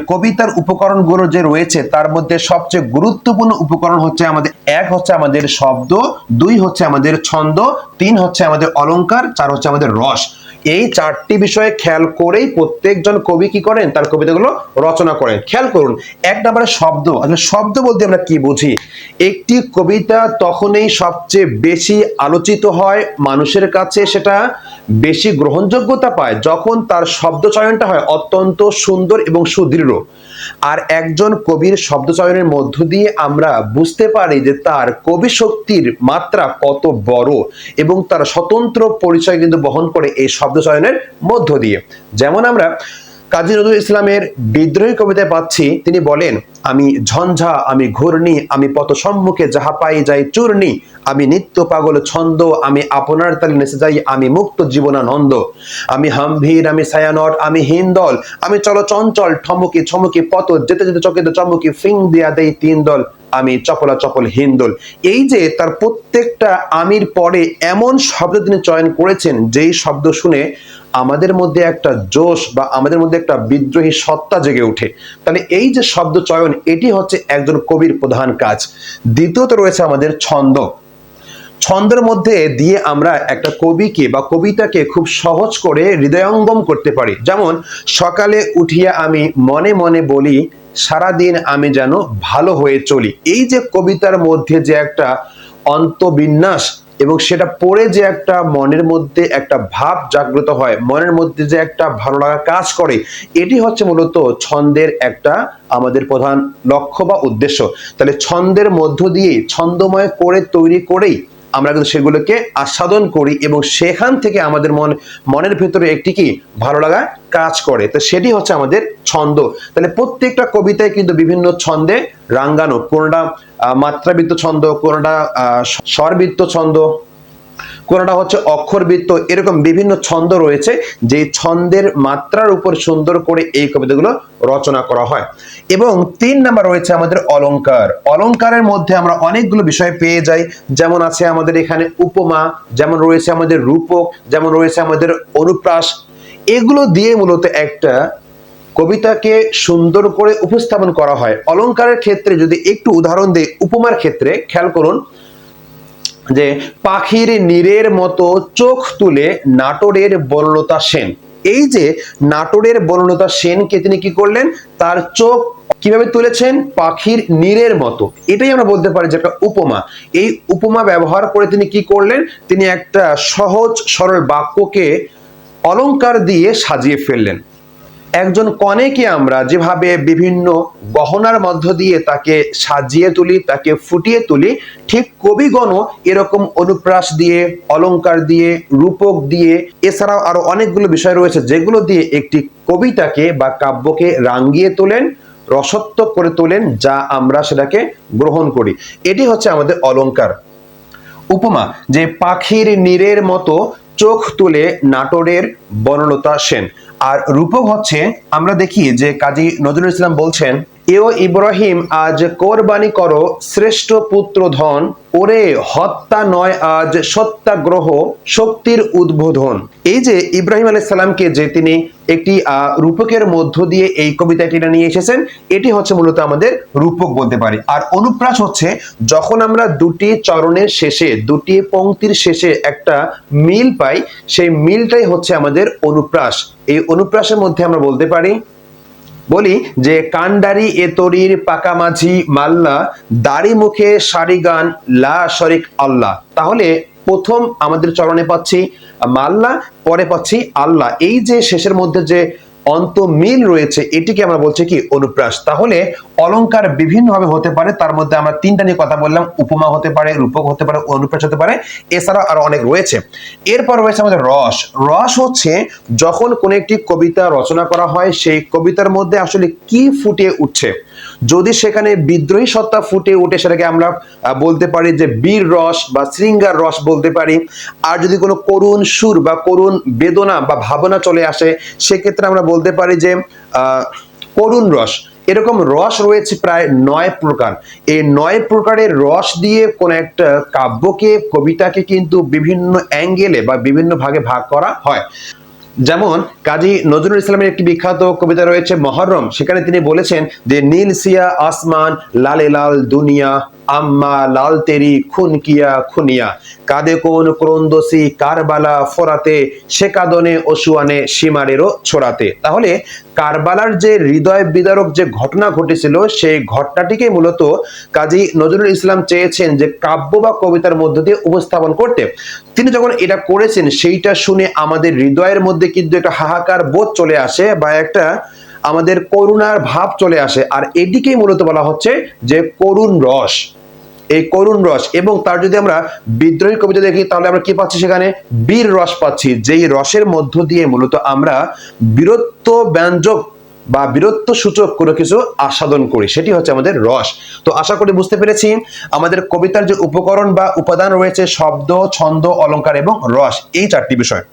কবিতার উপকরণগুলো যে রয়েছে তার মধ্যে সবচেয়ে গুরুত্বপূর্ণ উপকরণ হচ্ছে আমাদের, এক হচ্ছে আমাদের শব্দ, দুই হচ্ছে আমাদের ছন্দ, তিন হচ্ছে আমাদের অলংকার, চার হচ্ছে আমাদের রস। এই চারটি বিষয়ে খেয়াল করেই প্রত্যেকজন কবি কি করেন, তার কবিতাগুলো রচনা করেন। খেয়াল করুন, এক নম্বরে শব্দ। আসলে শব্দ বলতে আমরা কি বুঝি? একটি কবিতা তখনই সবচেয়ে বেশি আলোচিত হয়, মানুষের কাছে সেটা বেশি গ্রহণযোগ্যতা পায় যখন তার শব্দ চয়নটা হয় অত্যন্ত সুন্দর এবং সুদৃঢ়। আর একজন কবির শব্দ চয়নের মধ্য দিয়ে আমরা বুঝতে পারি যে তার কবি শক্তির মাত্রা কত বড় এবং তার স্বতন্ত্র পরিচয় কিন্তু বহন করে এই শব্দ চয়নের মধ্য দিয়ে। যেমন আমরা কাজী নজরুল ইসলামের বিদ্রোহী কবিতায় পাচ্ছি, তিনি বলেন, আমি ঝঞ্ঝা, আমি ঘূর্ণি, আমি পথ সম্মুখে যাহা পাই যাই চূর্ণি, আমি নিত্য পাগল ছন্দ, আমি আপনার তালে নেচে যাই, আমি মুক্ত জীবনানন্দ, আমি হামভীর, আমি ছায়ানট, আমি হিন্দল, আমি চলো চঞ্চল ঠমকি ছমকি পথ যেতে যেতে চকিত চমকি ফিং দিয়া দেই তিন দল, আমি চপলা চপল হিন্দল। এই যে তার প্রত্যেকটা আমির পরে এমন শব্দ তিনি চয়ন করেছেন যেই শব্দ শুনে আমাদের মধ্যে একটা জোশ বা আমাদের মধ্যে একটা বিদ্রোহী সত্তা জেগে ওঠে। তাহলে এই যে শব্দ চয়ন, এটি হচ্ছে একজন কবির প্রধান কাজ। দ্বিতীয়ত রয়েছে আমাদের ছন্দ। ছন্দের মধ্যে দিয়ে আমরা একটা কবিকে বা কবিতাকে খুব সহজ করে হৃদয়ঙ্গম করতে পারি। যেমন, সকালে উঠিয়া আমি মনে মনে বলি, সারাদিন আমি যেন ভালো হয়ে চলি। এই যে কবিতার মধ্যে যে একটা অন্তবিন্যাস এবং সেটা পড়ে যে একটা মনের মধ্যে একটা ভাব জাগ্রত হয়, মনের মধ্যে যে একটা ভালো লাগা কাজ করে, এটি হচ্ছে মূলত ছন্দের একটা আমাদের প্রধান লক্ষ্য বা উদ্দেশ্য। তাহলে ছন্দের মধ্য দিয়ে ছন্দময় করে তৈরি করেই আমরা কিন্তু সেগুলোকে আস্বাদন করি এবং সেখান থেকে আমাদের মনের ভেতরে একটি কি ভালো লাগা কাজ করে। তো সেটি হচ্ছে আমাদের ছন্দ। তাহলে প্রত্যেকটা কবিতায় কিন্তু বিভিন্ন ছন্দে রাঙ্গানো, কোনটা মাত্রাবৃত্ত ছন্দ, কোনটা স্বরবৃত্ত ছন্দ, কোনটা হচ্ছে অক্ষরবৃত্ত, এরকম বিভিন্ন ছন্দ রয়েছে যে ছন্দের মাত্রার উপর সুন্দর করে এই কবিতাগুলো রচনা করা হয়। এবং তিন নাম্বার রয়েছে আমাদের অলংকার। অলংকারের মধ্যে আমরা অনেকগুলো বিষয় পেয়ে যাই, যেমন আছে আমাদের এখানে উপমা, যেমন রয়েছে আমাদের রূপক, যেমন রয়েছে আমাদের অনুপ্রাস। এগুলো দিয়ে মূলত একটা কবিতাকে সুন্দর করে উপস্থাপন করা হয়। অলংকারের ক্ষেত্রে যদি একটু উদাহরণ দিই, উপমার ক্ষেত্রে খেয়াল করুন যে পাখির নীরের মতো চোখ তুলে নাটোরের বনলতা সেন। এই যে নাটোরের বনলতা সেনকে তিনি কি করলেন, তার চোখ কিভাবে তুলেছেন, পাখির নীরের মতো। এটাই আমরা বলতে পারি যে একটা উপমা। এই উপমা ব্যবহার করে তিনি কি করলেন, তিনি একটা সহজ সরল বাক্যকে অলংকার দিয়ে সাজিয়ে ফেললেন। একজন কনেকে আমরা যেভাবে বিভিন্ন গহনার মধ্য দিয়ে তাকে সাজিয়ে তুলি, তাকে ফুটিয়ে তুলি, ঠিক কবিগণও এরকম অনুপ্রাস দিয়ে, অলংকার দিয়ে, রূপক দিয়ে, এছাড়াও আরো অনেকগুলো বিষয় রয়েছে যেগুলো দিয়ে একটি কবিতাকে বা কাব্যকে রাঙ্গিয়ে তোলেন, রসত্ব করে তোলেন, যা আমরা সেটাকে গ্রহণ করি। এটি হচ্ছে আমাদের অলংকার। উপমা, যে পাখির নীরের মতো চোখ তুলে নাটোরের বনলতা সেন। আর রূপক হচ্ছে, আমরা দেখি যে কাজী নজরুল ইসলাম বলছেন, এও ইব্রাহিম আজ কোরবানি করো শ্রেষ্ঠ পুত্র ধন, ওরে হত্যা নয় আজ সত্যাগ্রহ শক্তির উদ্বোধন। এই যে ইব্রাহিম আলাইহিস সালামকে যে তিনি একটি রূপকের মধ্য দিয়ে এই কবিতাটি নিয়ে এসেছেন, এটি হচ্ছে মূলত আমাদের রূপক বলতে পারি। আর অনুপ্রাস হচ্ছে যখন আমরা দুটি চরণের শেষে, দুটি পংক্তির শেষে একটা মিল পাই, সেই মিলটাই হচ্ছে আমাদের অনুপ্রাস। এই অনুপ্রাসের মধ্যে আমরা বলতে পারি, বলি যে কান্ডারি এ তরির পাকা মাঝি মাল্লা, দাড়ি মুখে সারি গান লা শরিক আল্লাহ। তাহলে প্রথম আমাদের চরণে পাচ্ছি মাল্লা, পরে পাচ্ছি আল্লাহ। এই যে শেষের মধ্যে যে অন্ত মিল রয়েছে, এটিকে আমরা বলছি কি অনুপ্রাস। তাহলে অলংকার বিভিন্ন ভাবে হতে পারে, তার মধ্যে আমরা তিনটা নিয়ে কথা বললাম, উপমা হতে পারে, রূপক হতে পারে, অনুপ্রাস হতে পারে, এছাড়া আরো অনেক রয়েছে। এরপর রয়েছে আমাদের রস। রস হচ্ছে যখন কোন একটি কবিতা রচনা করা হয়, সেই কবিতার মধ্যে আসলে কি ফুটে উঠছে। যদি সেখানে বিদ্রোহী সত্তা ফুটে উঠে, সেটাকে আমরা বলতে পারি যে বীর রস বা শৃঙ্গার রস বলতে পারি। আর যদি কোনো করুণ সুর বা করুণ বেদনা বা ভাবনা চলে আসে, সেক্ষেত্রে আমরা বলতে পারি যে করুণ রস। এরকম রস রয়েছে প্রায় 9 প্রকার। এই 9 প্রকারের রস দিয়ে কোন একটা কাব্যকে, কবিতাকে কিন্তু বিভিন্ন অ্যাঙ্গেলে বা বিভিন্ন ভাগে ভাগ করা হয়। যেমন কাজী নজরুল ইসলামের একটি বিখ্যাত কবিতা রয়েছে মহরম, সেখানে তিনি বলেছেন যে নীল সিয়া আসমান লালে লাল দুনিয়া আম্মা লাল তেরি খুন কিয়া খুনিয়া কাদে কোন ক্রন্দসি কারবালা ফোরাতে সে কাদনে অসুয়ানে সীমারেরও ছোড়াতে। তাহলে কারবালার যে হৃদয় বিদারক যে ঘটনা ঘটেছিল সেই ঘটনাটিকে মূলত কাজী নজরুল ইসলাম চেয়েছেন যে কাব্য বা কবিতার মধ্য দিয়ে উপস্থাপন করতে। তিনি যখন এটা করেছেন সেইটা শুনে আমাদের হৃদয়ের মধ্যে কিন্তু একটা হাহাকার বোধ চলে আসে বা একটা আমাদের করুণার ভাব চলে আসে, আর এটিকেই মূলত বলা হচ্ছে যে করুণ রস। এই করুণ রস, এবং তার যদি আমরা বিদ্রোহী কবিতা দেখি তাহলে আমরা কি পাচ্ছি, সেখানে বীর রস পাচ্ছি, যেই রসের মধ্য দিয়ে মূলত আমরা বীরত্ব ব্যঞ্জক বা বীরত্ব সূচক কোনো কিছু আস্বাদন করি, সেটি হচ্ছে আমাদের রস। তো আশা করি বুঝতে পেরেছি আমাদের কবিতার যে উপকরণ বা উপাদান রয়েছে শব্দ, ছন্দ, অলংকার এবং রস, এই চারটি বিষয়।